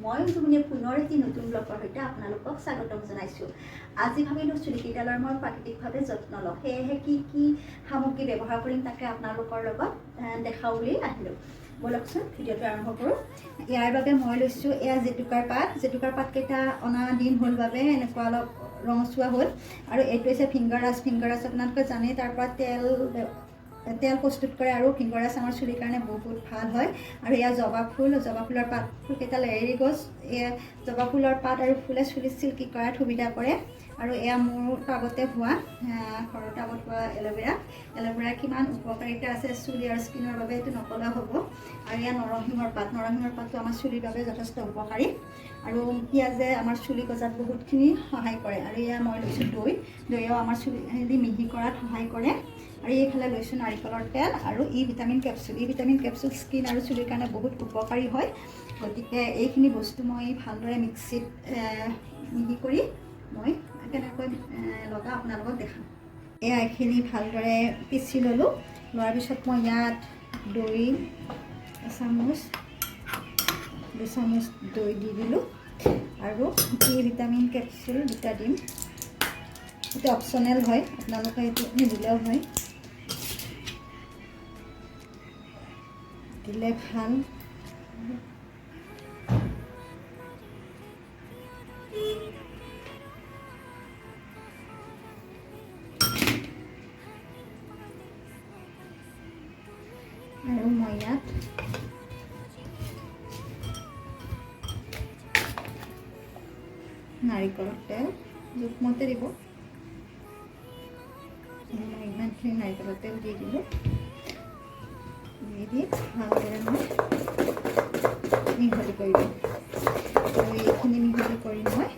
মই অঞ্জুমণিয়ে পুনৰ এটি নতুন ব্লগৰ সৈতে আপোনালোকক স্বাগতম জনাইছোঁ। আজি ভাবিলোঁ চুলিকেইডালৰ মই প্ৰাকৃতিকভাৱে যত্ন লওঁ, সেয়েহে কি কি সামগ্ৰী ব্যৱহাৰ কৰিম তাকে আপোনালোকৰ লগত দেখাওঁ বুলি আহিলোঁ। ব'লকচোন ভিডিঅ'টো আৰম্ভ কৰোঁ। ইয়াৰ বাবে মই লৈছোঁ এয়া জেতুকাৰ পাতকেইটা অনা দিন হ'ল বাবে এনেকুৱা অলপ ৰঙচুৱা হ'ল। আৰু এইটো হৈছে ফিংগাৰাজ আপোনালোকে জানেই, তাৰ পৰা তেল প্ৰস্তুত কৰে আৰু ফিংগাৰাজ আমাৰ চুলিৰ কাৰণে বহুত ভাল হয়। আৰু এয়া জবা ফুলৰ পাত, ফুলকেইটা লেৰেলি গছ। এয়া জবা ফুলৰ পাত আৰু ফুলে চুলি চিল্কি কৰাত সুবিধা কৰে। আৰু এয়া মোৰ টাবতে হোৱা ঘৰৰ টাবত হোৱা এল'ভেৰা কিমান উপকাৰিতা আছে চুলি আৰু স্কিনৰ বাবে এইটো নকলে হ'ব। আৰু এয়া নৰসিংহৰ পাতটো আমাৰ চুলিৰ বাবে যথেষ্ট উপকাৰী। আৰু পিঁয়াজে আমাৰ চুলি গজাত বহুতখিনি সহায় কৰে। আৰু এয়া মই লৈছোঁ দৈয়েও আমাৰ চুলি মিহি কৰাত সহায় কৰে। আৰু এইফালে লৈছোঁ নাৰিকলৰ তেল আৰু ভিটামিন কেপচুল স্কিন আৰু চুলিৰ কাৰণে বহুত উপকাৰী হয়। গতিকে এইখিনি বস্তু মই ভালদৰে মিক্সিত মিহি কৰি মই কেনেকৈ লগাওঁ আপোনালোকক দেখাম। এইখিনি ভালদৰে পিচি ল'লোঁ। লোৱাৰ পিছত মই ইয়াত দৈ 2 চামুচ দৈ দি দিলোঁ আৰু ভিটামিন কেপচুল 2টা দিম। এইটো অপশ্যনেল হয়, আপোনালোকে এইটো নিদিলেও হয়, দিলে ভাল। আৰু মই ইয়াত নাৰিকলৰ তেল জোখমতে দিব। মই ইমানখিনি নাৰিকলৰ তেল দি দিলোঁ। দি ভালদৰে মই মিহলি কৰি দিম। আৰু এইখিনি মিহলি কৰি মই